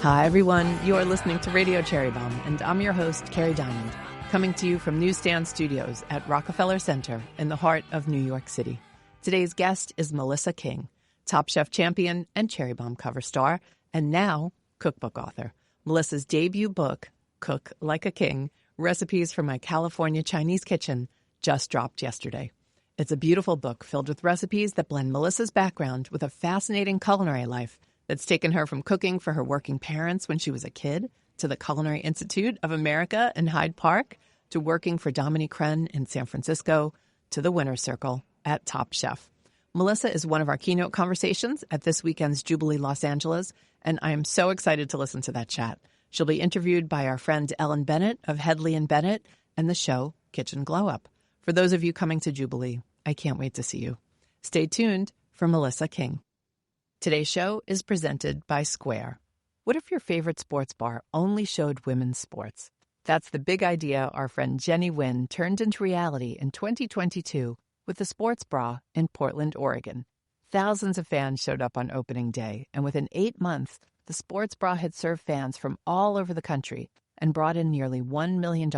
Hi, everyone. You are listening to Radio Cherry Bombe, and I'm your host, Kerry Diamond, coming to you from Newsstand Studios at Rockefeller Center in the heart of New York City. Today's guest is Melissa King, Top Chef champion and Cherry Bombe cover star, and now cookbook author. Melissa's debut book, Cook Like a King, Recipes from My California Chinese Kitchen, just dropped yesterday. It's a beautiful book filled with recipes that blend Melissa's background with a fascinating culinary life that's taken her from cooking for her working parents when she was a kid, to the Culinary Institute of America in Hyde Park, to working for Dominique Crenn in San Francisco, to the Winner's Circle at Top Chef. Melissa is one of our keynote conversations at this weekend's Jubilee Los Angeles, and I am so excited to listen to that chat. She'll be interviewed by our friend Ellen Bennett of Headley and Bennett and the show Kitchen Glow Up. For those of you coming to Jubilee, I can't wait to see you. Stay tuned for Melissa King. Today's show is presented by Square. What if your favorite sports bar only showed women's sports? That's the big idea our friend Jenny Wynn turned into reality in 2022 with the sports bra in Portland, Oregon. Thousands of fans showed up on opening day, and within 8 months, the sports bra had served fans from all over the country and brought in nearly $1 million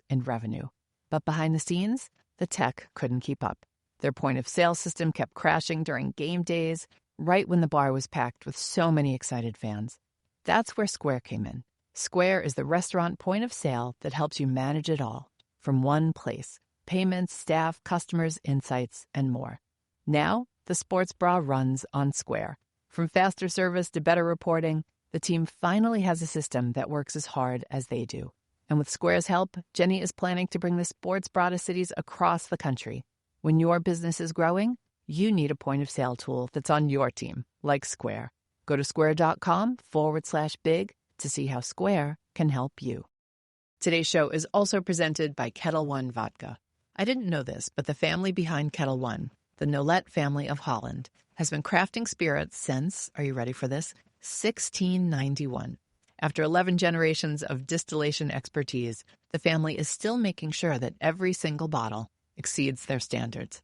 in revenue. But behind the scenes, the tech couldn't keep up. Their point-of-sale system kept crashing during game days, right when the bar was packed with so many excited fans. That's where Square came in. Square is the restaurant point of sale that helps you manage it all from one place: payments, staff, customers, insights, and more. Now, the sports bra runs on Square. From faster service to better reporting, the team finally has a system that works as hard as they do. And with Square's help, Jenny is planning to bring the sports bra to cities across the country. When your business is growing, you need a point-of-sale tool that's on your team, like Square. Go to square.com/big to see how Square can help you. Today's show is also presented by Kettle One Vodka. I didn't know this, but the family behind Kettle One, the Nolet family of Holland, has been crafting spirits since, are you ready for this, 1691. After 11 generations of distillation expertise, the family is still making sure that every single bottle exceeds their standards.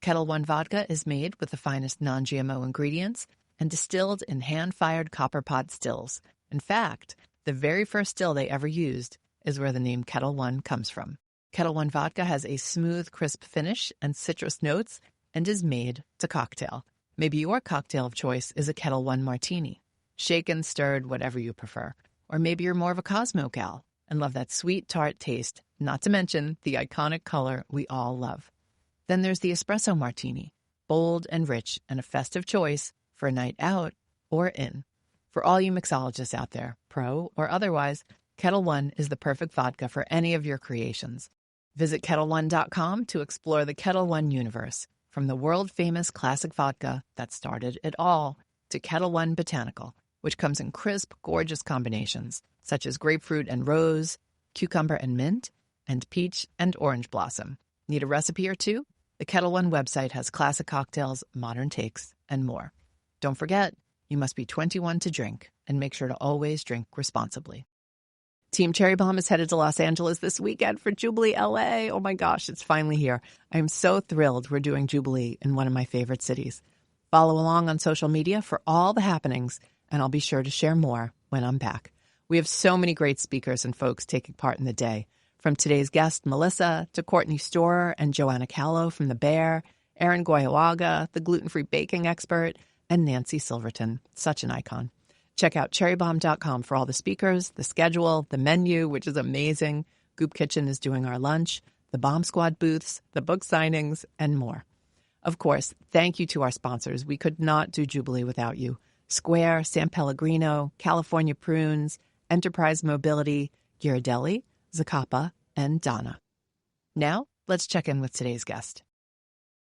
Kettle One Vodka is made with the finest non-GMO ingredients and distilled in hand-fired copper pot stills. In fact, the very first still they ever used is where the name Kettle One comes from. Kettle One Vodka has a smooth, crisp finish and citrus notes and is made to cocktail. Maybe your cocktail of choice is a Kettle One martini. Shaken, stirred, whatever you prefer. Or maybe you're more of a Cosmo gal and love that sweet, tart taste, not to mention the iconic color we all love. Then there's the espresso martini, bold and rich and a festive choice for a night out or in. For all you mixologists out there, pro or otherwise, Kettle One is the perfect vodka for any of your creations. Visit KettleOne.com to explore the Kettle One universe, from the world-famous classic vodka that started it all to Kettle One Botanical, which comes in crisp, gorgeous combinations, such as grapefruit and rose, cucumber and mint, and peach and orange blossom. Need a recipe or two? The Kettle One website has classic cocktails, modern takes, and more. Don't forget, you must be 21 to drink, and make sure to always drink responsibly. Team Cherry Bombe is headed to Los Angeles this weekend for Jubilee LA. Oh my gosh, it's finally here. I am so thrilled we're doing Jubilee in one of my favorite cities. Follow along on social media for all the happenings, and I'll be sure to share more when I'm back. We have so many great speakers and folks taking part in the day. From today's guest, Melissa, to Courtney Storer and Joanna Callow from The Bear, Erin Goyawaga, the gluten-free baking expert, and Nancy Silverton, such an icon. Check out cherrybombe.com for all the speakers, the schedule, the menu, which is amazing. Goop Kitchen is doing our lunch, the Bomb Squad booths, the book signings, and more. Of course, thank you to our sponsors. We could not do Jubilee without you. Square, San Pellegrino, California Prunes, Enterprise Mobility, Ghirardelli, Zacapa, and Donna. Now, let's check in with today's guest.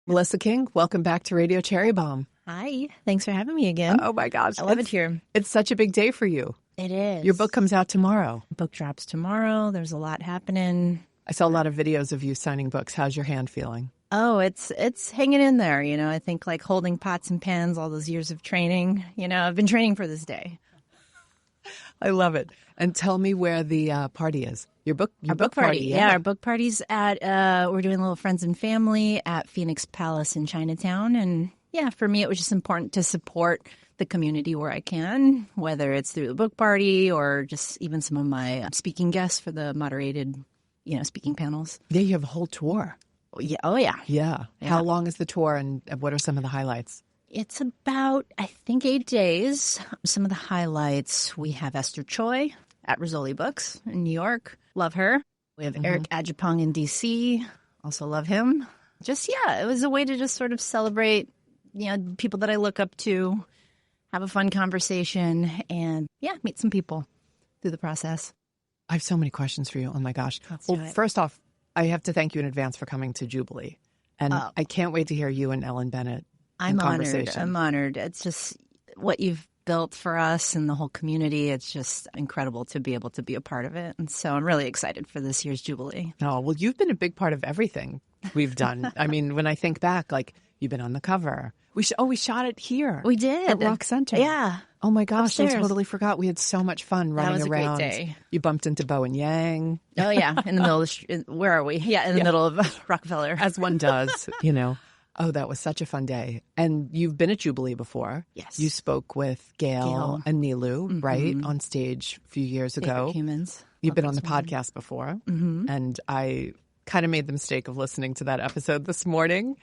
Melissa King, welcome back to Radio Cherry Bombe. Hi, thanks for having me again. Oh my gosh. I love it here. It's such a big day for you. It is. Your book comes out tomorrow. Book drops tomorrow. There's a lot happening. I saw a lot of videos of you signing books. How's your hand feeling? Oh, it's hanging in there. You know, I think like holding pots and pans, all those years of training, you know, I've been training for this day. I love it. And tell me where the party is. Our book party. Yeah, our book party's at, we're doing a little friends and family at Phoenix Palace in Chinatown. And Yeah, for me, it was just important to support the community where I can, whether it's through the book party or just even some of my speaking guests for the moderated, speaking panels. Yeah, you have a whole tour. Yeah. Oh, yeah. Yeah. How long is the tour and what are some of the highlights? It's about, I think, 8 days. Some of the highlights, we have Esther Choi at Rizzoli Books in New York. Love her. We have Eric Ajapong in D.C. Also love him. It was a way to just sort of celebrate, people that I look up to, have a fun conversation, and, meet some people through the process. I have so many questions for you. Oh, my gosh. First off, I have to thank you in advance for coming to Jubilee. And I can't wait to hear you and Ellen Bennett in conversation. I'm honored. It's just what you've built for us and the whole community. It's just incredible to be able to be a part of it. And so I'm really excited for this year's Jubilee. Oh, well, you've been a big part of everything we've done. I mean, when I think back, like, you've been on the cover. We shot it here. We did. At Rock Center. Yeah. Oh, my gosh. Upstairs. I totally forgot. We had so much fun running around. That was a great day. You bumped into Bo and Yang. Oh, yeah. In the middle of the street. Where are we? Yeah, in the middle of Rockefeller. As one does, Oh, that was such a fun day. And you've been at Jubilee before. Yes. You spoke with Gail and Nilu, right, on stage a few years ago. Favorite humans. You've been on the podcast before. And I kind of made the mistake of listening to that episode this morning.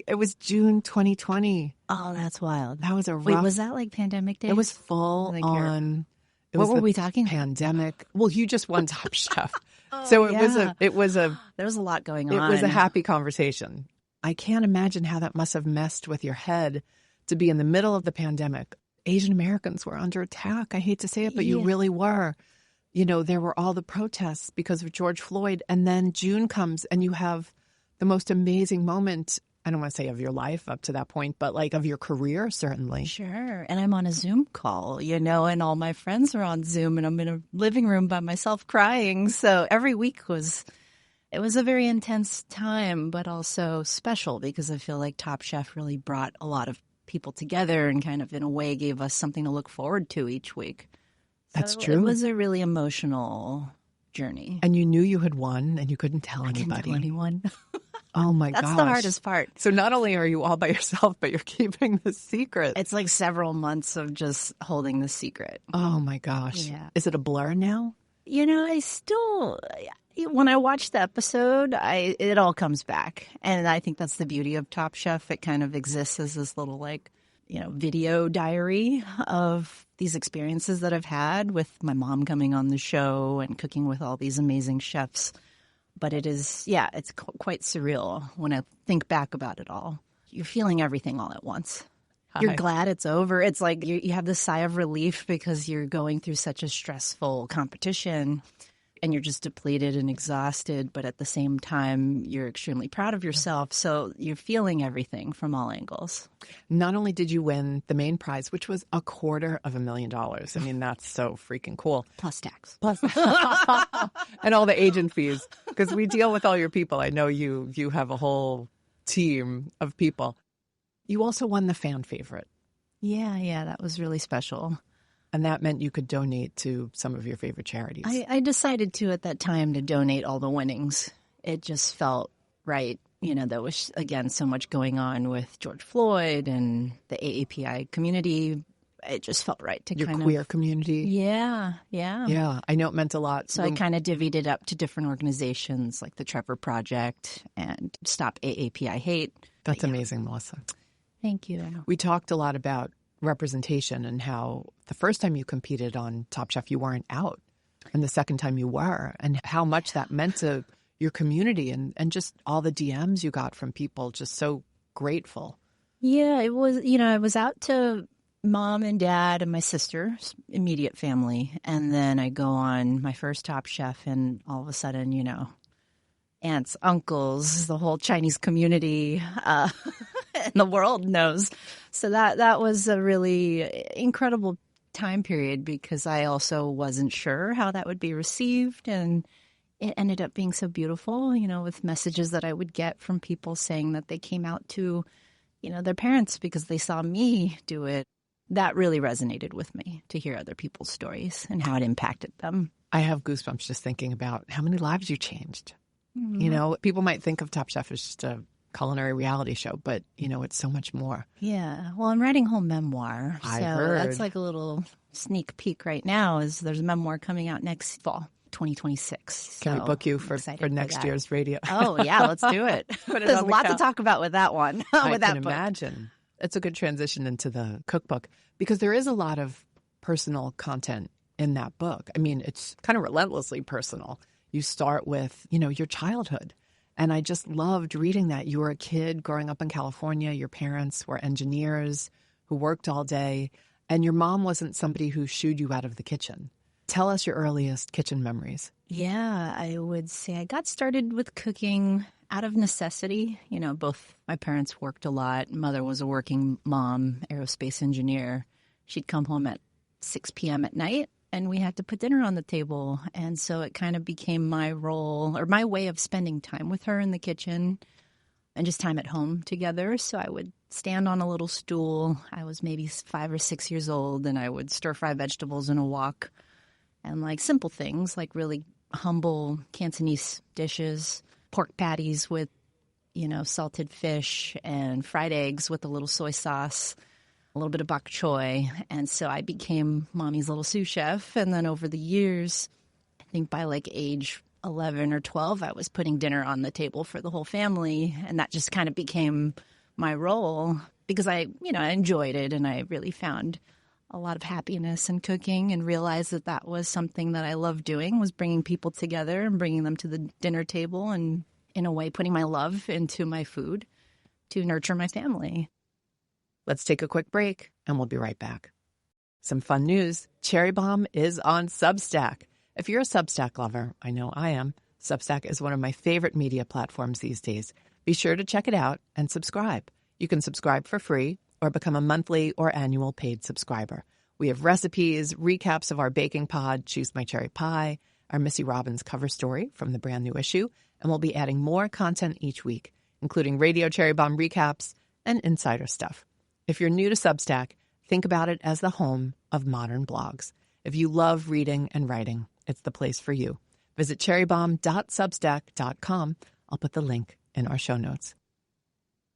It was June 2020. Oh, that's wild. That was a rough... Wait, was that like pandemic days? It was full on... What were we talking? Pandemic. Well, you just won Top Chef. So it was a... There was a lot going on. It was a happy conversation. I can't imagine how that must have messed with your head to be in the middle of the pandemic. Asian Americans were under attack. I hate to say it, but you really were. There were all the protests because of George Floyd. And then June comes and you have the most amazing moment, I don't want to say of your life up to that point, but like of your career, certainly. Sure. And I'm on a Zoom call, and all my friends are on Zoom and I'm in a living room by myself crying. So every week it was a very intense time, but also special because I feel like Top Chef really brought a lot of people together and kind of in a way gave us something to look forward to each week. That's true. It was a really emotional journey. And you knew you had won and you couldn't tell anybody. I didn't tell anyone. Oh, my gosh. That's the hardest part. So not only are you all by yourself, but you're keeping the secret. It's like several months of just holding the secret. Oh, my gosh. Yeah. Is it a blur now? I still... When I watch the episode, it all comes back. And I think that's the beauty of Top Chef. It kind of exists as this little, video diary of these experiences that I've had with my mom coming on the show and cooking with all these amazing chefs. But it is, it's quite surreal when I think back about it all. You're feeling everything all at once. You're glad it's over. It's like you have this sigh of relief because you're going through such a stressful competition. And you're just depleted and exhausted, but at the same time, you're extremely proud of yourself. So you're feeling everything from all angles. Not only did you win the main prize, which was $250,000. I mean, that's so freaking cool. Plus tax. And all the agent fees. Because we deal with all your people. I know you have a whole team of people. You also won the fan favorite. Yeah, that was really special. And that meant you could donate to some of your favorite charities. I decided to at that time to donate all the winnings. It just felt right. There was, again, so much going on with George Floyd and the AAPI community. It just felt right to your queer community. Yeah. Yeah, I know it meant a lot. So I kind of divvied it up to different organizations like the Trevor Project and Stop AAPI Hate. That's amazing, Melissa. Thank you. We talked a lot about representation and how the first time you competed on Top Chef, you weren't out. And the second time you were, and how much that meant to your community and just all the DMs you got from people, just so grateful. Yeah, it was, I was out to mom and dad and my sister's immediate family. And then I go on my first Top Chef and all of a sudden, aunts, uncles, the whole Chinese community in the world knows. So that was a really incredible time period because I also wasn't sure how that would be received. And it ended up being so beautiful, with messages that I would get from people saying that they came out to, their parents because they saw me do it. That really resonated with me to hear other people's stories and how it impacted them. I have goosebumps just thinking about how many lives you changed. Mm-hmm. People might think of Top Chef as just a culinary reality show, but, it's so much more. Yeah. Well, I'm writing a whole memoir. I so heard. That's like a little sneak peek right now is there's a memoir coming out next fall, 2026. Can we So book you I'm for excited next that. year's radio? Oh, yeah. Let's do it. Put it There's on a the lot to count. talk about with that one. I with that can book. imagine. It's a good transition into the cookbook because there is a lot of personal content in that book. I mean, it's kind of relentlessly personal. You start with, your childhood. And I just loved reading that. You were a kid growing up in California. Your parents were engineers who worked all day. And your mom wasn't somebody who shooed you out of the kitchen. Tell us your earliest kitchen memories. Yeah, I would say I got started with cooking out of necessity. Both my parents worked a lot. Mother was a working mom, aerospace engineer. She'd come home at 6 p.m. at night, and we had to put dinner on the table. And so it kind of became my role or my way of spending time with her in the kitchen and just time at home together. So I would stand on a little stool. I was maybe 5 or 6 years old, and I would stir fry vegetables in a wok and like simple things like really humble Cantonese dishes, pork patties with, salted fish and fried eggs with a little soy sauce, a little bit of bok choy. And so I became mommy's little sous chef. And then over the years, I think by like age 11 or 12, I was putting dinner on the table for the whole family. And that just kind of became my role because I enjoyed it. And I really found a lot of happiness in cooking and realized that that was something that I loved doing, was bringing people together and bringing them to the dinner table and, in a way, putting my love into my food to nurture my family. Let's take a quick break, and we'll be right back. Some fun news. Cherry Bombe is on Substack. If you're a Substack lover, I know I am, Substack is one of my favorite media platforms these days. Be sure to check it out and subscribe. You can subscribe for free or become a monthly or annual paid subscriber. We have recipes, recaps of our baking pod, Choose My Cherry Pie, our Missy Robbins cover story from the brand new issue, and we'll be adding more content each week, including Radio Cherry Bombe recaps and insider stuff. If you're new to Substack, think about it as the home of modern blogs. If you love reading and writing, it's the place for you. Visit cherrybombe.substack.com. I'll put the link in our show notes.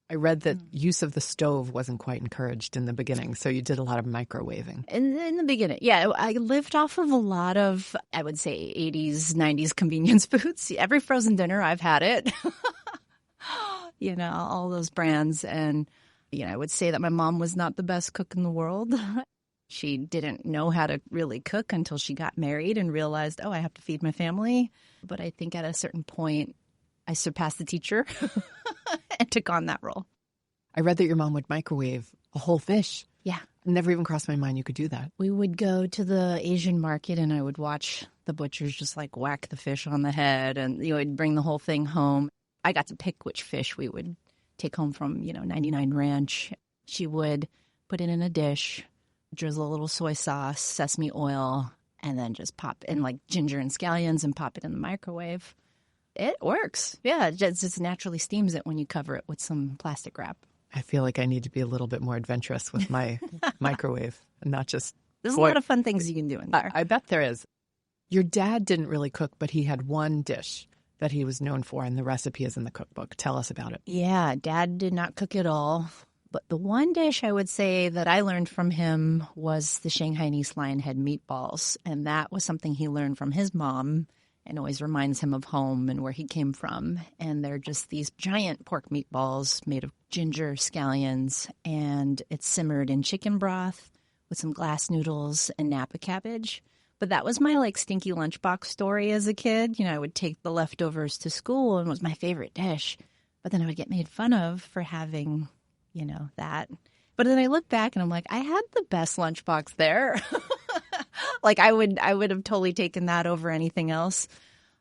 I read that use of the stove wasn't quite encouraged in the beginning, so you did a lot of microwaving. In the beginning, yeah. I lived off of a lot of, I would say, 80s, 90s convenience foods. Every frozen dinner, I've had it. All those brands. And, I would say that my mom was not the best cook in the world. She didn't know how to really cook until she got married and realized, I have to feed my family. But I think at a certain point, I surpassed the teacher and took on that role. I read that your mom would microwave a whole fish. Yeah. It never even crossed my mind you could do that. We would go to the Asian market and I would watch the butchers just like whack the fish on the head and would bring the whole thing home. I got to pick which fish we would take home from, 99 Ranch. She would put it in a dish, drizzle a little soy sauce, sesame oil, and then just pop in like ginger and scallions and pop it in the microwave. It works. Yeah, it just naturally steams it when you cover it with some plastic wrap. I feel like I need to be a little bit more adventurous with my microwave and not just... There's a lot of fun things you can do in there. I bet there is. Your dad didn't really cook, but he had one dish that he was known for, and the recipe is in the cookbook. Tell us about it. Yeah, Dad did not cook at all. But the one dish I would say that I learned from him was the Shanghainese lionhead meatballs. And that was something he learned from his mom and always reminds him of home and where he came from. And they're just these giant pork meatballs made of ginger, scallions, and it's simmered in chicken broth with some glass noodles and Napa cabbage. But that was my stinky lunchbox story as a kid. I would take the leftovers to school and it was my favorite dish. But then I would get made fun of for having, that. But then I look back and I'm like, I had the best lunchbox there. I would have totally taken that over anything else.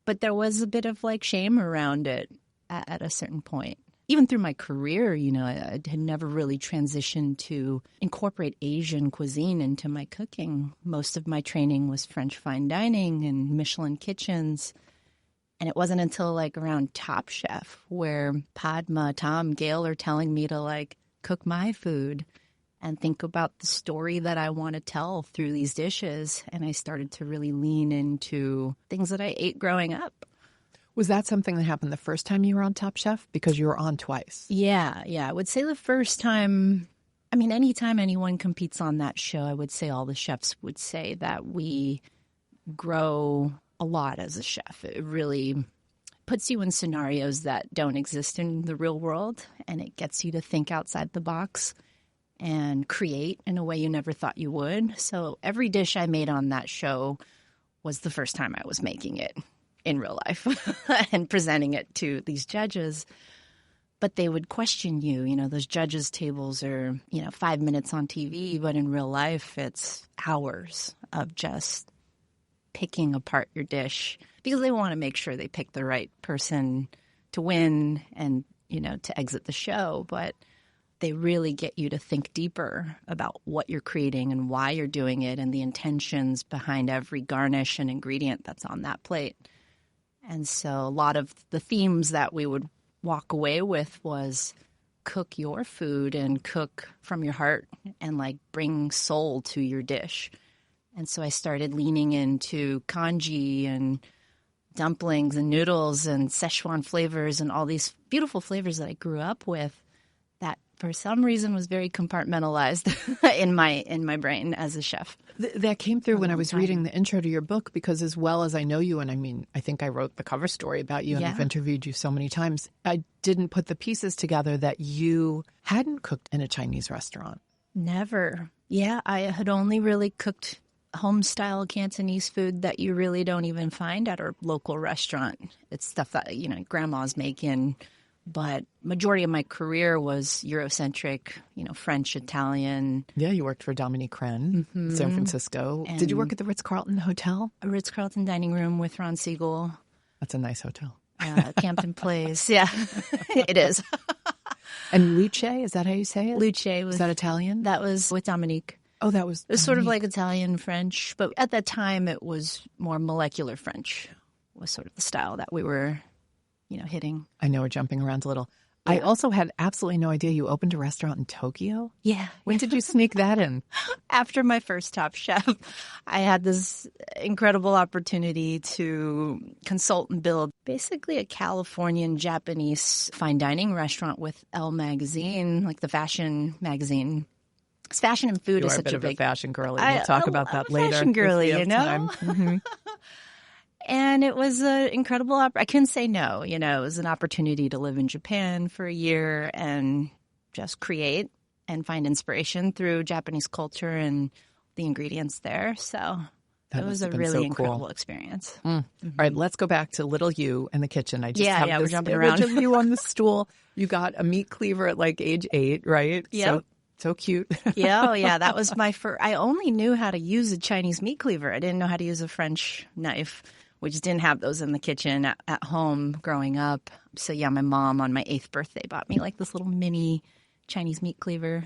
But there was a bit of shame around it at a certain point. Even through my career, I had never really transitioned to incorporate Asian cuisine into my cooking. Most of my training was French fine dining and Michelin kitchens. And it wasn't until around Top Chef where Padma, Thom, Gail are telling me to cook my food and think about the story that I want to tell through these dishes. And I started to really lean into things that I ate growing up. Was that something that happened the first time you were on Top Chef? Because you were on twice. Yeah. I would say the first time, I mean, anytime anyone competes on that show, I would say all the chefs would say that we grow a lot as a chef. It really puts you in scenarios that don't exist in the real world, and it gets you to think outside the box and create in a way you never thought you would. So every dish I made on that show was the first time I was making it in real life and presenting it to these judges. But they would question you. You know, those judges' tables are, 5 minutes on TV, but in real life, it's hours of just picking apart your dish because they want to make sure they pick the right person to win and, to exit the show. But they really get you to think deeper about what you're creating and why you're doing it and the intentions behind every garnish and ingredient that's on that plate. And so a lot of the themes that we would walk away with was cook your food and cook from your heart and bring soul to your dish. And so I started leaning into congee and dumplings and noodles and Szechuan flavors and all these beautiful flavors that I grew up with that for some reason was very compartmentalized in my brain as a chef. That came through when I was reading the intro to your book, because as well as I know you, and I mean, I think I wrote the cover story about you and I've interviewed you so many times, I didn't put the pieces together that you hadn't cooked in a Chinese restaurant. Never. Yeah, I had only really cooked home-style Cantonese food that you really don't even find at our local restaurant. It's stuff that, grandma's making. But majority of my career was Eurocentric, French, Italian. Yeah, you worked for Dominique Rennes, San Francisco. Did you work at the Ritz-Carlton Hotel? A Ritz-Carlton dining room with Ron Siegel. That's a nice hotel. Campton Place. Yeah, it is. And Luce, is that how you say it? Luce. Was that Italian? That was with Dominique. Oh, that was... It was sort of like Italian French, but at that time it was more molecular French was sort of the style that we were... hitting. I know we're jumping around a little. Yeah. I also had absolutely no idea you opened a restaurant in Tokyo. Yeah. When did you sneak that in? After my first Top Chef, I had this incredible opportunity to consult and build basically a Californian Japanese fine dining restaurant with Elle magazine, like the fashion magazine. Because fashion and food is such a bit of a fashion girly. We'll talk about that later. Fashion girly, Mm-hmm. And it was an incredible I couldn't say no. It was an opportunity to live in Japan for a year and just create and find inspiration through Japanese culture and the ingredients there. So it was a really incredible experience. Mm. Mm-hmm. All right, let's go back to little you in the kitchen. I just have we're this jumping image around. of you on the stool. You got a meat cleaver at age 8, right? Yeah. So cute. Yeah. That was my first. I only knew how to use a Chinese meat cleaver. I didn't know how to use a French knife. We just didn't have those in the kitchen at home growing up. So, yeah, my mom on my 8th birthday bought me this little mini Chinese meat cleaver.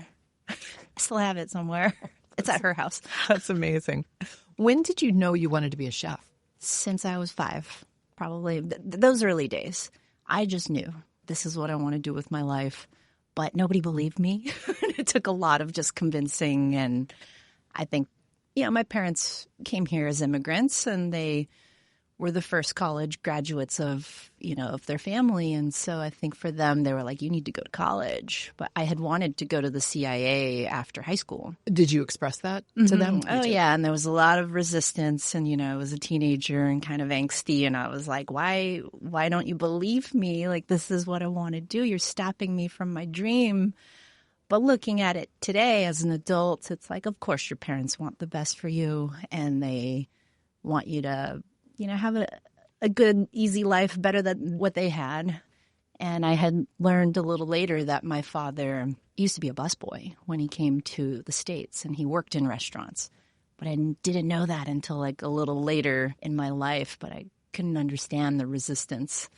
I still have it somewhere. It's at her house. That's amazing. When did you know you wanted to be a chef? Since I was 5, probably. Those early days. I just knew this is what I want to do with my life. But nobody believed me. It took a lot of just convincing. And I think, my parents came here as immigrants and they were the first college graduates of their family. And so I think for them, they were like, you need to go to college. But I had wanted to go to the CIA after high school. Did you express that to them? Oh, yeah. And there was a lot of resistance. And, I was a teenager and kind of angsty. And I was like, why don't you believe me? This is what I want to do. You're stopping me from my dream. But looking at it today as an adult, it's like, of course, your parents want the best for you. And they want you to have a good, easy life, better than what they had. And I had learned a little later that my father used to be a busboy when he came to the States, and he worked in restaurants. But I didn't know that until a little later in my life, but I couldn't understand the resistance.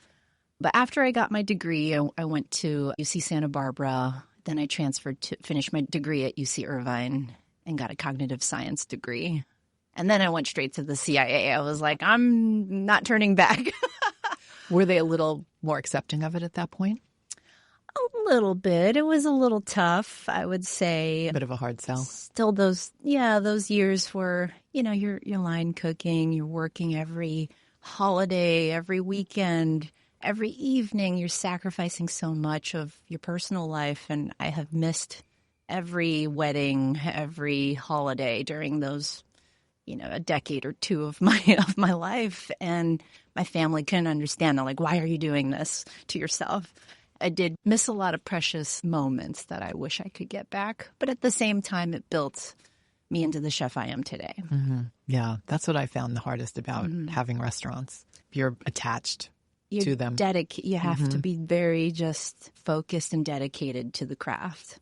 But after I got my degree, I went to UC Santa Barbara. Then I transferred to finish my degree at UC Irvine and got a cognitive science degree. And then I went straight to the CIA. I was like, I'm not turning back. Were they a little more accepting of it at that point? A little bit. It was a little tough, I would say. A bit of a hard sell. Still those years where, you're line cooking, you're working every holiday, every weekend, every evening, you're sacrificing so much of your personal life. And I have missed every wedding, every holiday during those, a decade or two of my life. And my family couldn't understand. They're like, why are you doing this to yourself? I did miss a lot of precious moments that I wish I could get back. But at the same time, it built me into the chef I am today. Mm-hmm. Yeah, that's what I found the hardest about having restaurants. You're attached to them. You have to be very just focused and dedicated to the craft.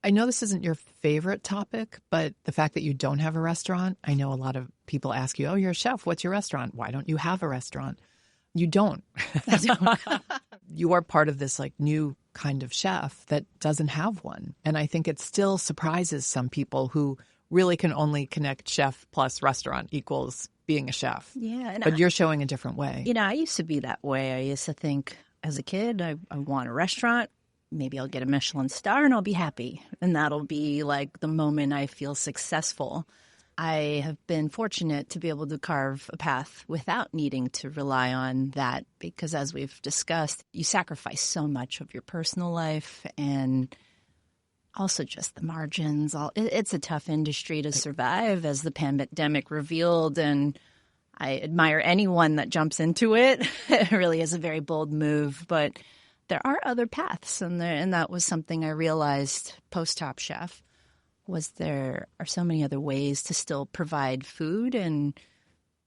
I know this isn't your favorite topic, but the fact that you don't have a restaurant, I know a lot of people ask you, oh, you're a chef. What's your restaurant? Why don't you have a restaurant? You don't. You are part of this new kind of chef that doesn't have one. And I think it still surprises some people who really can only connect chef plus restaurant equals being a chef. Yeah. But you're showing a different way. I used to be that way. I used to think as a kid, I want a restaurant. Maybe I'll get a Michelin star and I'll be happy. And that'll be like the moment I feel successful. I have been fortunate to be able to carve a path without needing to rely on that because, as we've discussed, you sacrifice so much of your personal life and also just the margins. It's a tough industry to survive, as the pandemic revealed, and I admire anyone that jumps into it. It really is a very bold move, but there are other paths, and that was something I realized post-Top Chef. There are so many other ways to still provide food and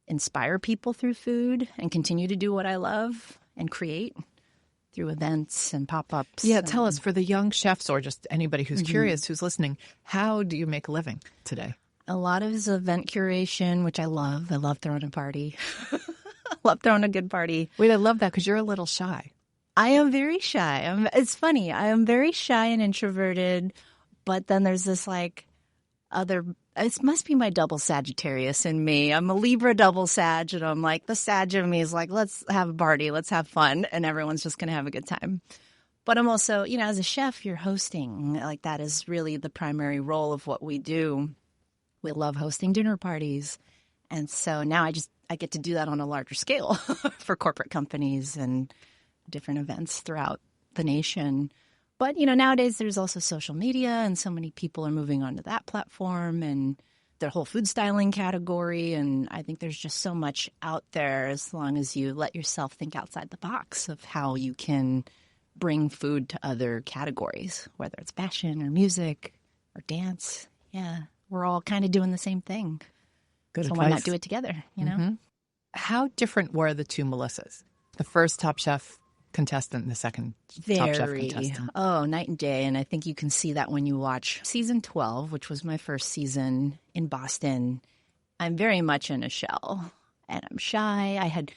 inspire people through food and continue to do what I love and create through events and pop-ups. Yeah, tell us, for the young chefs or just anybody who's curious, who's listening, how do you make a living today? A lot of it is event curation, which I love. I love throwing a party. I love throwing a good party. Wait, I love that because you're a little shy. I am very shy. It's funny. I am very shy and introverted. But then there's this it must be my double Sagittarius in me. I'm a Libra double Sag, and I'm like, the Sag in me is like, let's have a party, let's have fun, and everyone's just going to have a good time. But I'm also, as a chef, you're hosting. Like, that is really the primary role of what we do. We love hosting dinner parties. And so now I get to do that on a larger scale for corporate companies and different events throughout the nation. But, nowadays there's also social media, and so many people are moving onto that platform and their whole food styling category. And I think there's just so much out there as long as you let yourself think outside the box of how you can bring food to other categories, whether it's fashion or music or dance. Yeah, we're all kind of doing the same thing. Good so advice. Why not do it together, How different were the two Melissas? The first Top Chef contestant and the second Top Chef contestant. Oh, night and day. And I think you can see that when you watch season 12, which was my first season in Boston. I'm very much in a shell, and I'm shy. I had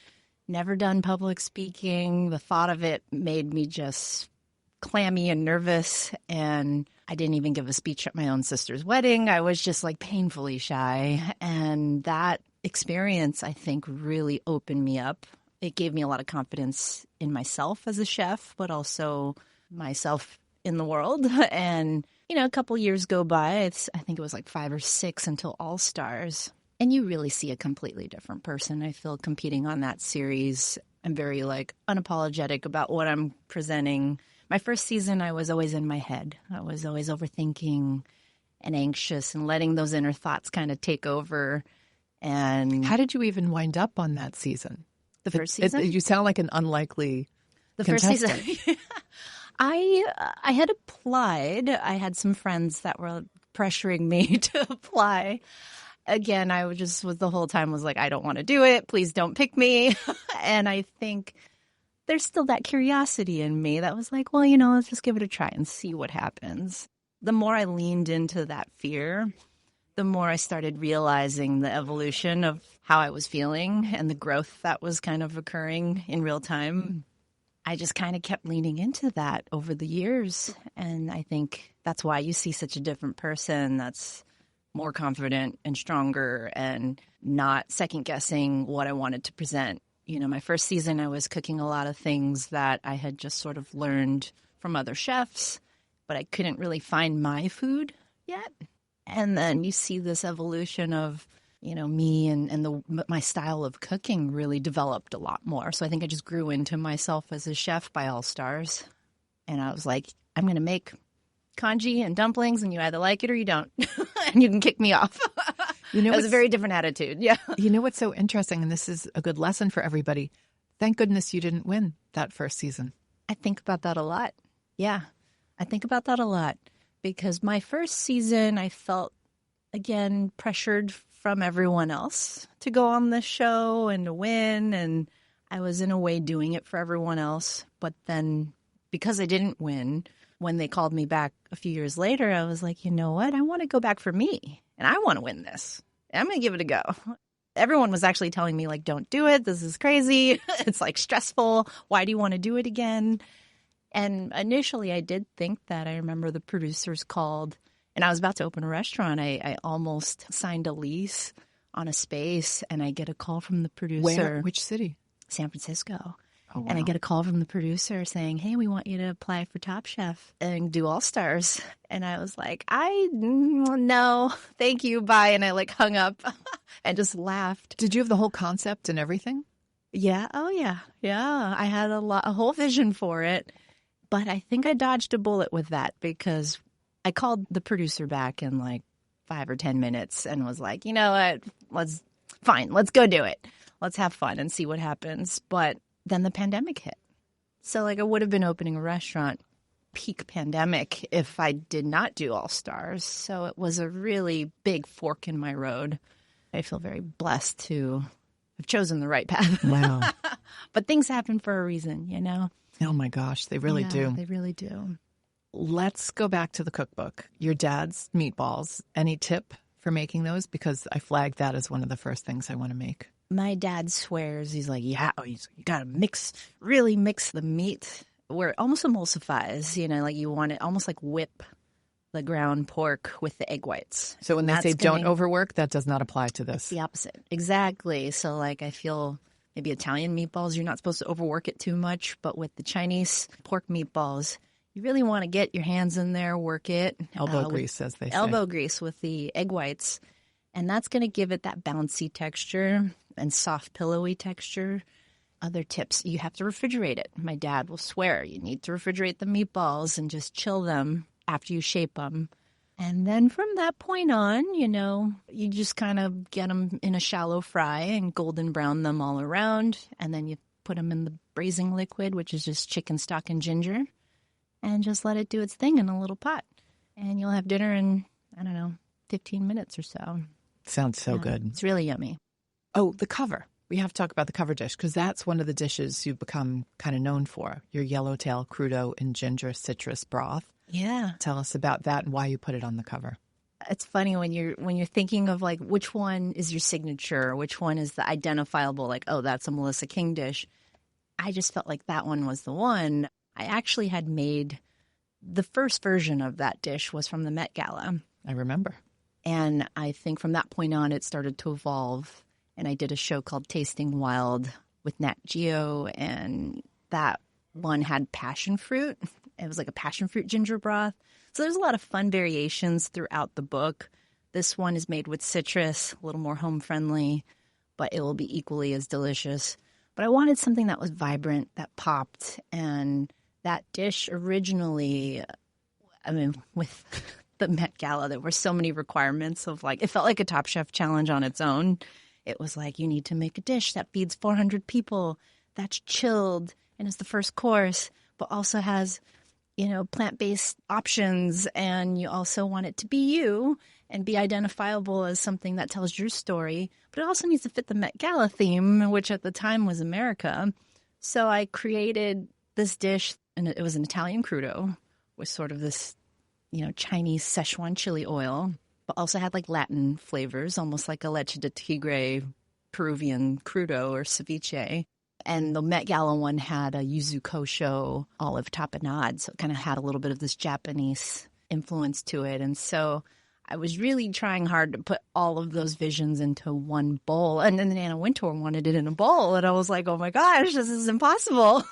never done public speaking. The thought of it made me just clammy and nervous, and I didn't even give a speech at my own sister's wedding. I was just painfully shy, and that experience, I think, really opened me up. It gave me a lot of confidence in myself as a chef, but also myself in the world. And, a couple years go by. I think it was 5 or 6 until All Stars. And you really see a completely different person, I feel, competing on that series. I'm very, unapologetic about what I'm presenting. My first season, I was always in my head. I was always overthinking and anxious and letting those inner thoughts kind of take over. And how did you even wind up on that season? The first season? You sound like an unlikely contestant. First season. I had applied. I had some friends that were pressuring me to apply. Again, I was the whole time was I don't want to do it. Please don't pick me. And I think there's still that curiosity in me that was well, let's just give it a try and see what happens. The more I leaned into that fear, the more I started realizing the evolution of how I was feeling and the growth that was kind of occurring in real time. I just kind of kept leaning into that over the years. And I think that's why you see such a different person that's more confident and stronger and not second guessing what I wanted to present. My first season, I was cooking a lot of things that I had just sort of learned from other chefs, but I couldn't really find my food yet. And then you see this evolution of me and my style of cooking really developed a lot more. So I think I just grew into myself as a chef by All Stars. And I was like, I'm going to make congee and dumplings, and you either like it or you don't. And you can kick me off. It was a very different attitude. Yeah. You know what's so interesting, and this is a good lesson for everybody. Thank goodness you didn't win that first season. I think about that a lot. Yeah. I think about that a lot because my first season, I felt, again, pressured from everyone else to go on the show and to win. And I was in a way doing it for everyone else. But then because I didn't win, when they called me back a few years later, I was like, you know what? I want to go back for me and I want to win this. I'm going to give it a go. Everyone was actually telling me, like, don't do it. This is crazy. It's like stressful. Why do you want to do it again? And initially I did think that. I remember the producers called and I was about to open a restaurant. I almost signed a lease on a space and I get a call from the producer. Where? Which city? San Francisco. Oh, wow. And I get a call from the producer saying, hey, we want you to apply for Top Chef and do All Stars. And I was like, no, thank you, bye. And I like hung up and just laughed. Did you have the whole concept and everything? Yeah. Oh, yeah. Yeah. I had a whole vision for it. But I think I dodged a bullet with that because I called the producer back in like 5 or 10 minutes and was like, you know what, let's go do it. Let's have fun and see what happens. But then the pandemic hit. So like I would have been opening a restaurant peak pandemic if I did not do All Stars. So it was a really big fork in my road. I feel very blessed to have chosen the right path. Wow. But things happen for a reason, you know? Oh my gosh, they really do. They really do. Let's go back to the cookbook. Your dad's meatballs. Any tip for making those? Because I flagged that as one of the first things I want to make. My dad swears, he's like, you got to really mix the meat where it almost emulsifies, like you want it almost like whip the ground pork with the egg whites. So when they say don't overwork, that does not apply to this. It's the opposite. Exactly. So like I feel maybe Italian meatballs, you're not supposed to overwork it too much. But with the Chinese pork meatballs, you really want to get your hands in there, work it. Elbow grease, as they say. Elbow grease with the egg whites. And that's going to give it that bouncy texture and soft, pillowy texture. Other tips, you have to refrigerate it. My dad will swear you need to refrigerate the meatballs and just chill them after you shape them. And then from that point on, you just kind of get them in a shallow fry and golden brown them all around. And then you put them in the braising liquid, which is just chicken stock and ginger, and just let it do its thing in a little pot. And you'll have dinner in, 15 minutes or so. Sounds so good. It's really yummy. Oh, the cover. We have to talk about the cover dish because that's one of the dishes you've become kind of known for, your yellowtail crudo and ginger citrus broth. Yeah. Tell us about that and why you put it on the cover. It's funny when you're thinking of like which one is your signature, which one is the identifiable, like, oh, that's a Melissa King dish. I just felt like that one was the one. I actually had made the first version of that dish was from the Met Gala. I remember. And I think from that point on, it started to evolve. And I did a show called Tasting Wild with Nat Geo, and that one had passion fruit. It was like a passion fruit ginger broth. So there's a lot of fun variations throughout the book. This one is made with citrus, a little more home-friendly, but it will be equally as delicious. But I wanted something that was vibrant, that popped. And that dish originally, with the Met Gala, there were so many requirements of like, it felt like a Top Chef challenge on its own. It was like, you need to make a dish that feeds 400 people, that's chilled, and is the first course, but also has, plant-based options, and you also want it to be you and be identifiable as something that tells your story, but it also needs to fit the Met Gala theme, which at the time was America. So I created this dish, and it was an Italian crudo with sort of this, Chinese Szechuan chili oil, but also had like Latin flavors, almost like a leche de tigre Peruvian crudo or ceviche. And the Met Gala one had a yuzu kosho olive tapenade, so it kind of had a little bit of this Japanese influence to it. And so I was really trying hard to put all of those visions into one bowl. And then Anna Wintour wanted it in a bowl, and I was like, oh my gosh, this is impossible.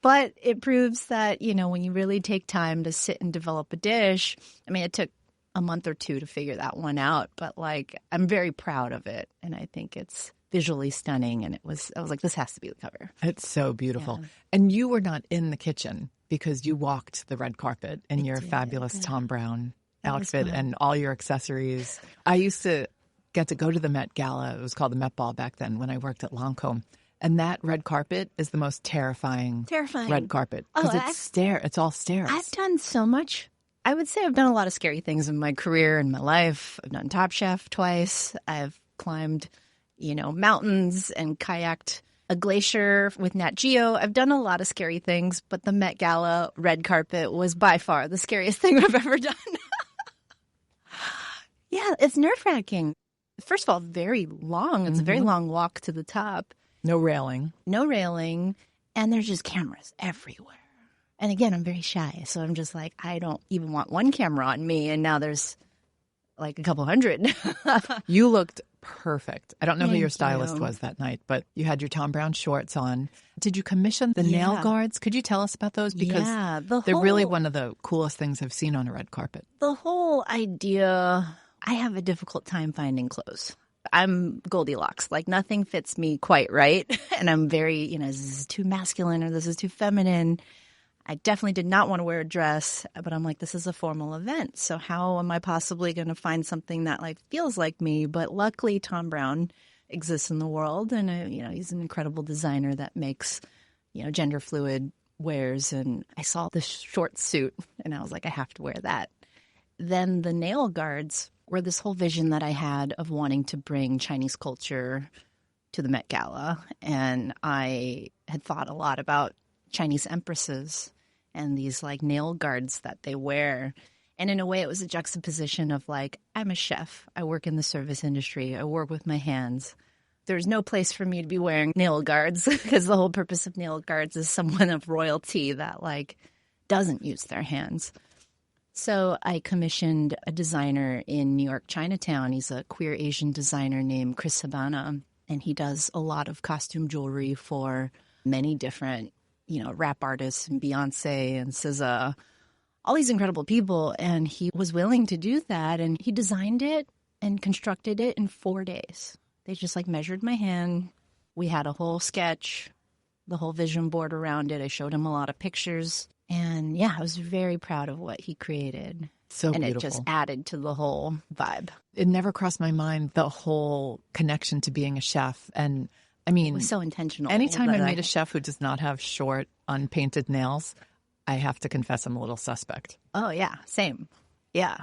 But it proves that, when you really take time to sit and develop a dish, it took a month or two to figure that one out. But like, I'm very proud of it. And I think it's visually stunning. And I was like, this has to be the cover. It's so beautiful. Yeah. And you were not in the kitchen because you walked the red carpet in your fabulous Thom Browne outfit and all your accessories. I used to get to go to the Met Gala. It was called the Met Ball back then when I worked at Lancôme. And that red carpet is the most terrifying red carpet because it's all stairs. I've done so much. I would say I've done a lot of scary things in my career and my life. I've done Top Chef twice. I've climbed, mountains and kayaked a glacier with Nat Geo. I've done a lot of scary things, but the Met Gala red carpet was by far the scariest thing I've ever done. Yeah, it's nerve-wracking. First of all, very long. It's a very long walk to the top. No railing. And there's just cameras everywhere. And again, I'm very shy. So I'm just like, I don't even want one camera on me. And now there's like a couple hundred. You looked perfect. I don't know who your stylist was that night, but you had your Thom Browne shorts on. Did you commission the nail guards? Could you tell us about those? Because they're really one of the coolest things I've seen on a red carpet. The whole idea, I have a difficult time finding clothes. I'm Goldilocks. Like, nothing fits me quite right. And I'm very, this is too masculine or this is too feminine. I definitely did not want to wear a dress, but I'm like, this is a formal event. So how am I possibly going to find something that like feels like me? But luckily, Thom Browne exists in the world. And, he's an incredible designer that makes, gender fluid wears. And I saw this short suit and I was like, I have to wear that. Then the nail guards were this whole vision that I had of wanting to bring Chinese culture to the Met Gala. And I had thought a lot about Chinese empresses and these like nail guards that they wear. And in a way, it was a juxtaposition of like, I'm a chef. I work in the service industry. I work with my hands. There's no place for me to be wearing nail guards because the whole purpose of nail guards is someone of royalty that like doesn't use their hands. So I commissioned a designer in New York, Chinatown. He's a queer Asian designer named Chris Habana, and he does a lot of costume jewelry for many different, rap artists and Beyonce and SZA, all these incredible people. And he was willing to do that, and he designed it and constructed it in 4 days. They just like measured my hand. We had a whole sketch, the whole vision board around it. I showed him a lot of pictures. And I was very proud of what he created. So beautiful. And it just added to the whole vibe. It never crossed my mind, the whole connection to being a chef. And I mean, it was so intentional. Anytime I meet a chef who does not have short, unpainted nails, I have to confess I'm a little suspect. Oh, yeah. Same. Yeah.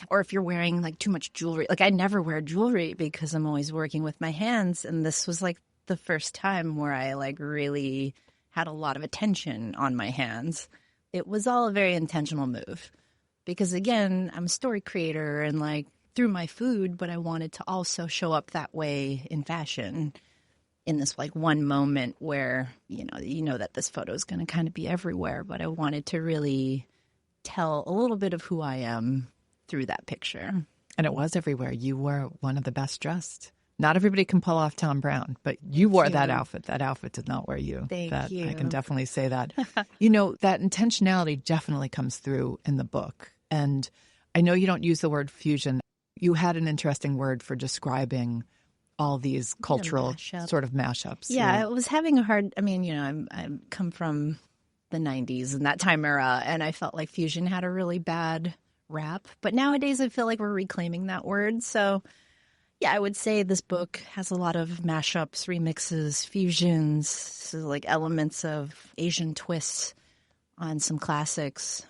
Or if you're wearing like too much jewelry. Like I never wear jewelry because I'm always working with my hands. And this was like the first time where I like really had a lot of attention on my hands. It was all a very intentional move because, again, I'm a story creator and like through my food, but I wanted to also show up that way in fashion in this like one moment where, that this photo is going to kind of be everywhere. But I wanted to really tell a little bit of who I am through that picture. And it was everywhere. You were one of the best dressed. Not everybody can pull off Thom Browne, but you wore that outfit. That outfit did not wear you. Thank you. I can definitely say that. That intentionality definitely comes through in the book. And I know you don't use the word fusion. You had an interesting word for describing all these cultural sort of mashups. Yeah, I was having a hard, I come from the 90s and that time era, and I felt like fusion had a really bad rap. But nowadays I feel like we're reclaiming that word. So yeah, I would say this book has a lot of mashups, remixes, fusions, so like elements of Asian twists on some classics.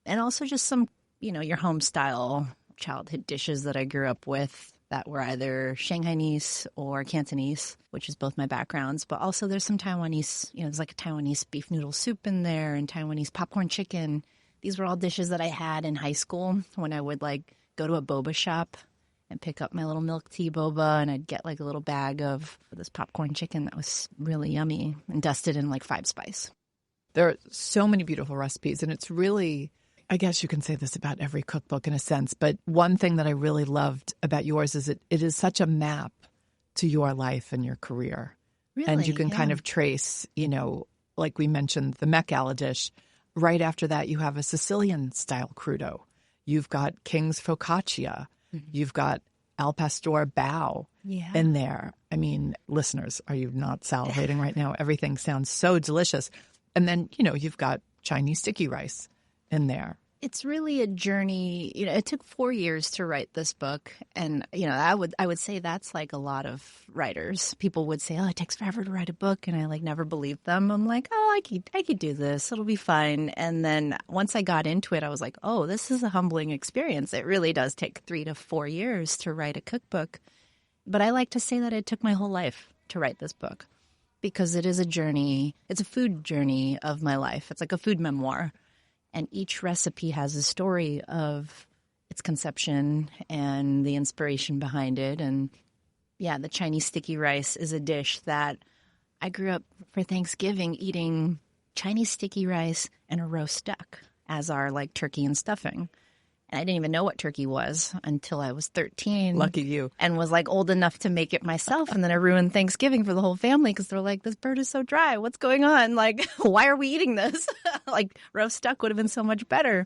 And also just some, your home style childhood dishes that I grew up with that were either Shanghainese or Cantonese, which is both my backgrounds. But also there's some Taiwanese, there's like a Taiwanese beef noodle soup in there and Taiwanese popcorn chicken. These were all dishes that I had in high school when I would like go to a boba shop and pick up my little milk tea boba, and I'd get like a little bag of this popcorn chicken that was really yummy and dusted in like 5 spice. There are so many beautiful recipes, and it's really, I guess you can say this about every cookbook in a sense, but one thing that I really loved about yours is it is such a map to your life and your career. Really? And you can kind of trace, like we mentioned, the Met Gala dish. Right after that, you have a Sicilian-style crudo. You've got King's Focaccia. You've got Al Pastor Bao in there. I mean, listeners, are you not salivating right now? Everything sounds so delicious. And then, you've got Chinese sticky rice in there. It's really a journey. It took 4 years to write this book. And, I would say that's like a lot of writers. People would say, oh, it takes forever to write a book. And I never believed them. I'm like, oh, I could do this. It'll be fine. And then once I got into it, I was like, oh, this is a humbling experience. It really does take 3 to 4 years to write a cookbook. But I like to say that it took my whole life to write this book because it is a journey. It's a food journey of my life. It's like a food memoir. And each recipe has a story of its conception and the inspiration behind it. And yeah, the Chinese sticky rice is a dish that I grew up for Thanksgiving eating Chinese sticky rice and a roast duck as our turkey and stuffing. And I didn't even know what turkey was until I was 13. Lucky you. And was old enough to make it myself. And then I ruined Thanksgiving for the whole family because they're like, this bird is so dry. What's going on? Why are we eating this? Roast duck would have been so much better.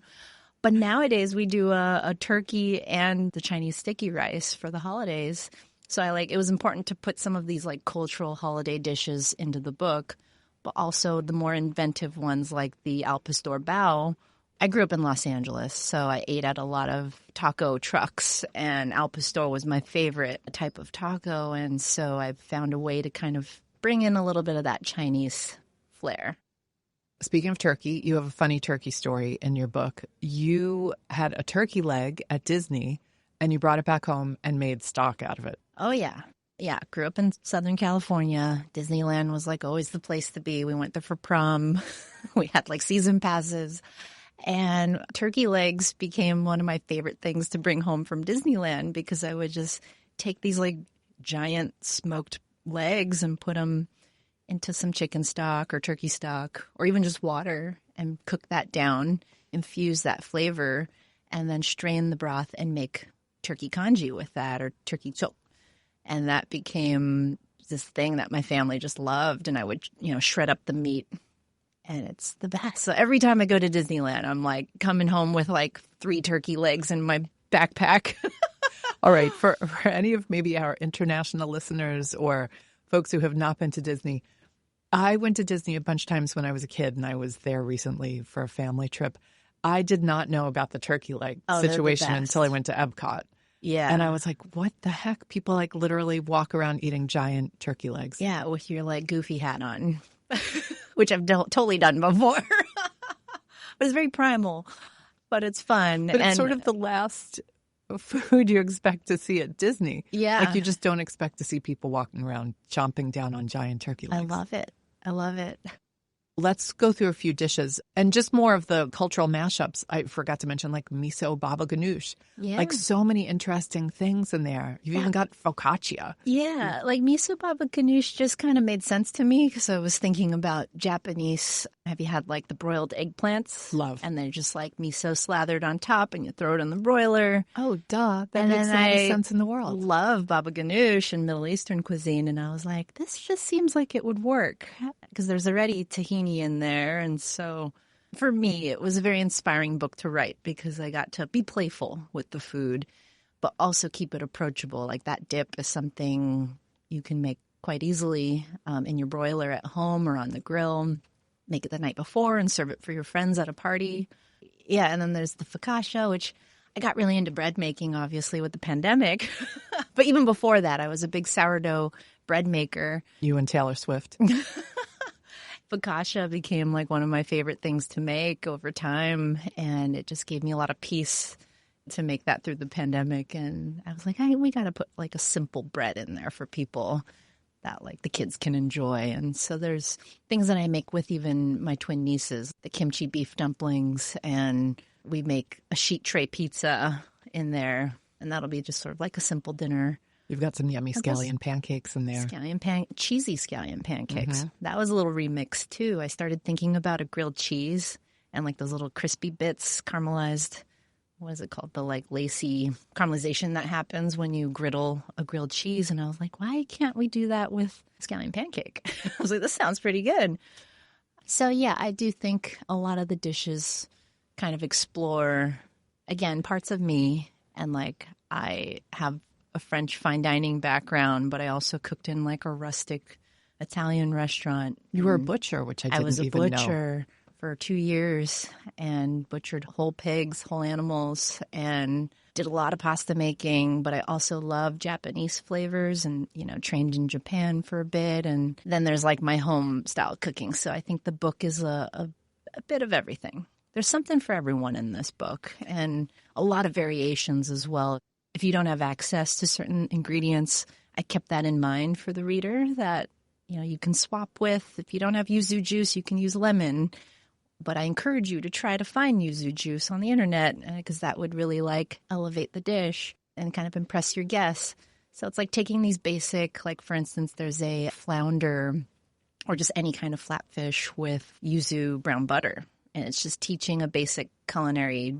But nowadays we do a turkey and the Chinese sticky rice for the holidays. So it was important to put some of these cultural holiday dishes into the book, but also the more inventive ones like the Al Pastor Bao. I grew up in Los Angeles, so I ate at a lot of taco trucks, and Al Pastor was my favorite type of taco, and so I found a way to kind of bring in a little bit of that Chinese flair. Speaking of turkey, you have a funny turkey story in your book. You had a turkey leg at Disney, and you brought it back home and made stock out of it. Oh, yeah. Yeah, grew up in Southern California. Disneyland was always the place to be. We went there for prom. We had season passes. And turkey legs became one of my favorite things to bring home from Disneyland because I would just take these giant smoked legs and put them into some chicken stock or turkey stock or even just water and cook that down, infuse that flavor, and then strain the broth and make turkey congee with that or turkey chok. And that became this thing that my family just loved. And I would, shred up the meat. And it's the best. So every time I go to Disneyland, I'm coming home with 3 turkey legs in my backpack. All right. For any of maybe our international listeners or folks who have not been to Disney, I went to Disney a bunch of times when I was a kid, and I was there recently for a family trip. I did not know about the turkey leg situation until I went to Epcot. Yeah. And I was like, what the heck? People literally walk around eating giant turkey legs. Yeah, with your Goofy hat on. Which I've totally done before. But it's very primal, but it's fun. But it's sort of the last food you expect to see at Disney. Yeah. You just don't expect to see people walking around chomping down on giant turkey legs. I love it. Let's go through a few dishes and just more of the cultural mashups. I forgot to mention miso baba ganoush. Yeah. So many interesting things in there. You've even got focaccia. Yeah. Miso baba ganoush just kind of made sense to me because I was thinking about Japanese. Have you had the broiled eggplants? Love. And they're just miso slathered on top and you throw it in the broiler. Oh, duh. That makes all the sense in the world. Love baba ganoush and Middle Eastern cuisine. And I was like, this just seems like it would work because there's already tahini in there. And so for me, it was a very inspiring book to write because I got to be playful with the food, but also keep it approachable. That dip is something you can make quite easily in your broiler at home or on the grill. Make it the night before and serve it for your friends at a party. Yeah, and then there's the focaccia, which I got really into bread making, obviously, with the pandemic. But even before that, I was a big sourdough bread maker. You and Taylor Swift. Focaccia became one of my favorite things to make over time, and it just gave me a lot of peace to make that through the pandemic. And I was like, we got to put a simple bread in there for people that the kids can enjoy. And so there's things that I make with even my twin nieces, the kimchi beef dumplings, and we make a sheet tray pizza in there, and that'll be just sort of a simple dinner. You've got some yummy scallion pancakes in there. Cheesy scallion pancakes. Mm-hmm. That was a little remix too. I started thinking about a grilled cheese and those little crispy bits, caramelized. What is it called? The lacy caramelization that happens when you griddle a grilled cheese. And I was like, why can't we do that with scallion pancake? I was like, this sounds pretty good. So yeah, I do think a lot of the dishes kind of explore again, parts of me. And like, I have a French fine dining background, but I also cooked in like a rustic Italian restaurant. You were a butcher, which I didn't was a even know. butcher for 2 years and butchered whole pigs, whole animals, and did a lot of pasta making. But I also love Japanese flavors and, you know, trained in Japan for a bit. And then there's like my home style cooking. So I think the book is a bit of everything. There's something for everyone in this book and a lot of variations as well. If you don't have access to certain ingredients, I kept that in mind for the reader that, you know, you can swap with. If you don't have yuzu juice, you can use lemon. But I encourage you to try to find yuzu juice on the internet because that would really like elevate the dish and kind of impress your guests. So it's like taking these basic, like for instance, there's a flounder or just any kind of flatfish with yuzu brown butter. And it's just teaching a basic culinary,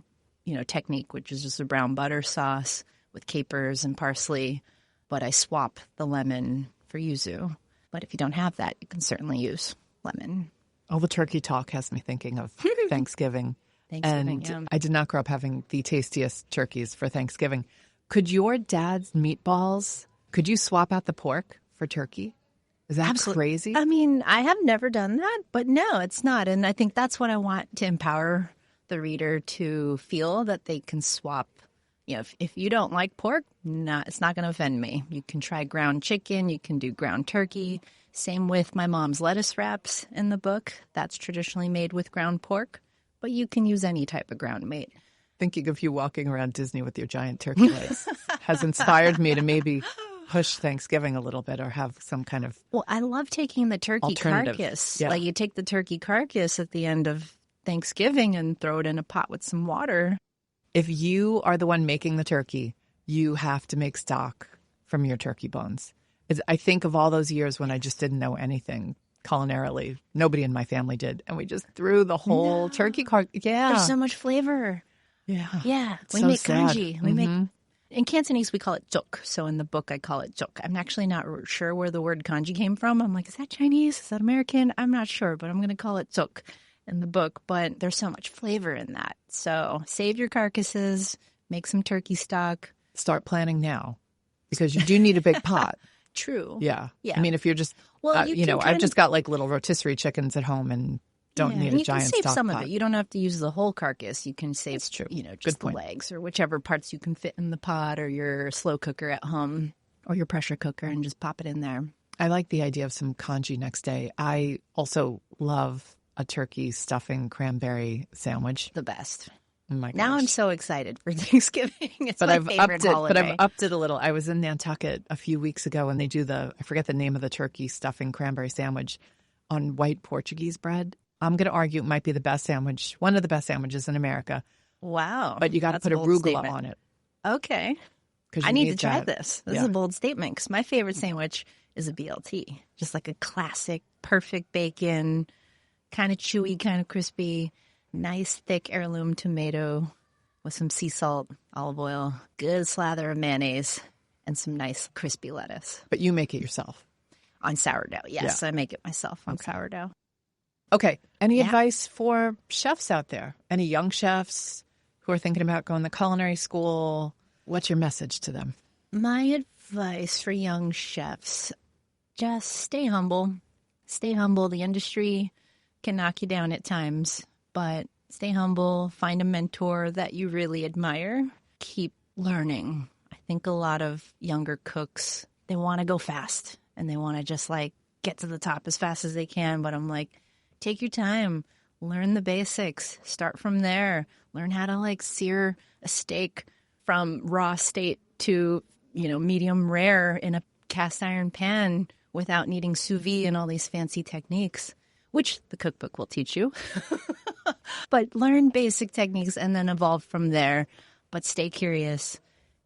you know, technique, which is just a brown butter sauce with capers and parsley. But I swap the lemon for yuzu. But if you don't have that, you can certainly use lemon. All the turkey talk has me thinking of Thanksgiving. Thanksgiving, and I did not grow up having the tastiest turkeys for Thanksgiving. Could your dad's meatballs, could you swap out the pork for turkey? Is that crazy? I mean, I have never done that, but no, it's not. And I think that's what I want to empower the reader to feel, that they can swap. You know, if you don't like pork, it's not going to offend me. You can try ground chicken. You can do ground turkey. Same with my mom's lettuce wraps in the book. That's traditionally made with ground pork, but you can use any type of ground meat. Thinking of you walking around Disney with your giant turkey legs has inspired me to maybe push Thanksgiving a little bit or have some kind of Well, I love taking the turkey carcass. Yeah. Like you take the turkey carcass at the end of Thanksgiving and throw it in a pot with some water. If you are the one making the turkey, you have to make stock from your turkey bones. I think of all those years when I just didn't know anything culinarily. Nobody in my family did. And we just threw the whole turkey Yeah. There's so much flavor. Yeah. Yeah. It's We so make sad. kanji. We make in Cantonese, we call it juk. So in the book, I call it juk. I'm actually not sure where the word kanji came from. I'm like, is that Chinese? Is that American? I'm not sure, but I'm going to call it juk in the book. But there's so much flavor in that. So save your carcasses, make some turkey stock. Start planning now because you do need a big pot. True. Yeah. Yeah. I mean, if you're just, Well, you know, I've just got like little rotisserie chickens at home and don't need and a giant you can save stock some pot. of it. You don't have to use the whole carcass. You can save, That's true. you know, Good just the point. legs or whichever parts you can fit in the pot or your slow cooker at home or your pressure cooker and just pop it in there. I like the idea of some congee next day. I also love a turkey stuffing cranberry sandwich. The best. Oh my Now gosh. I'm so excited for Thanksgiving. It's But my I've favorite upped it. holiday. But I've upped it a little. I was in Nantucket a few weeks ago, and they do I forget the name of the turkey stuffing cranberry sandwich on white Portuguese bread. I'm going to argue it might be the best sandwich, one of the best sandwiches in America. Wow. But you got to That's put a bold arugula statement. on it. Okay. 'Cause you I need to try that. this. This Yeah. is a bold statement because my favorite sandwich is a BLT. Just like a classic, perfect bacon, kind of chewy, kind of crispy, nice thick heirloom tomato with some sea salt, olive oil, good slather of mayonnaise, and some nice crispy lettuce. But you make it yourself. On sourdough. Yes, Yeah. I make it myself on sourdough. Okay. Any Yeah. advice for chefs out there? Any young chefs who are thinking about going to culinary school? What's your message to them? My advice for young chefs, just stay humble. Stay humble. The industry can knock you down at times, but stay humble. Find a mentor that you really admire. Keep learning. I think a lot of younger cooks, they want to go fast and they want to just like get to the top as fast as they can. But I'm like, take your time. Learn the basics. Start from there. Learn how to like sear a steak from raw state to, you know, medium rare in a cast iron pan without needing sous vide and all these fancy techniques, which the cookbook will teach you. But learn basic techniques and then evolve from there. But stay curious.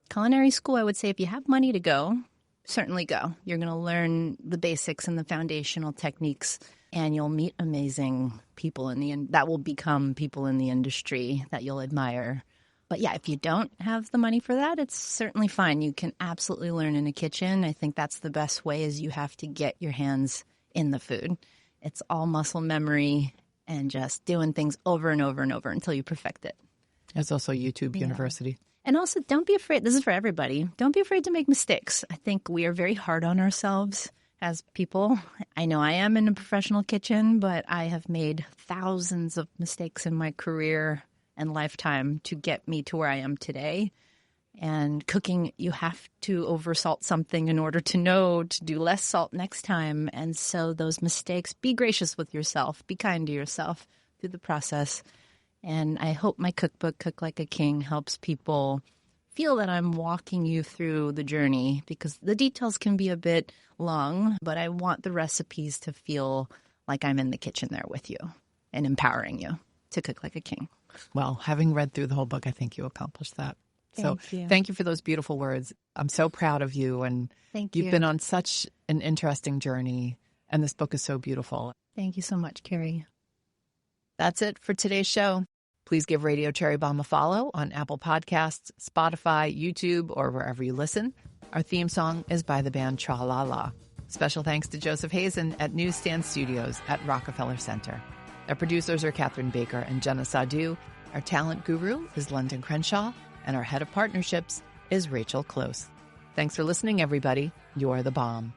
Culinary school, I would say if you have money to go, certainly go. You're going to learn the basics and the foundational techniques, and you'll meet amazing people that will become people in the industry that you'll admire. But yeah, if you don't have the money for that, it's certainly fine. You can absolutely learn in a kitchen. I think that's the best way is you have to get your hands in the food. It's all muscle memory and just doing things over and over and over until you perfect it. There's also YouTube University. And also, don't be afraid. This is for everybody. Don't be afraid to make mistakes. I think we are very hard on ourselves as people. I know I am in a professional kitchen, but I have made thousands of mistakes in my career and lifetime to get me to where I am today. And cooking, you have to oversalt something in order to know to do less salt next time. And so those mistakes, be gracious with yourself. Be kind to yourself through the process. And I hope my cookbook, Cook Like a King, helps people feel that I'm walking you through the journey, because the details can be a bit long, but I want the recipes to feel like I'm in the kitchen there with you and empowering you to cook like a king. Well, having read through the whole book, I think you accomplished that. Thank you for those beautiful words. I'm so proud of you, and Thank you've you. been on such an interesting journey, and this book is so beautiful. Thank you so much, Kerry. That's it for today's show. Please give Radio Cherry Bombe a follow on Apple Podcasts, Spotify, YouTube, or wherever you listen. Our theme song is by the band Tra La La. Special thanks to Joseph Hazen at Newsstand Studios at Rockefeller Center. Our producers are Catherine Baker and Jenna Sadu. Our talent guru is London Crenshaw, and our head of partnerships is Rachel Close. Thanks for listening, everybody. You're the bomb.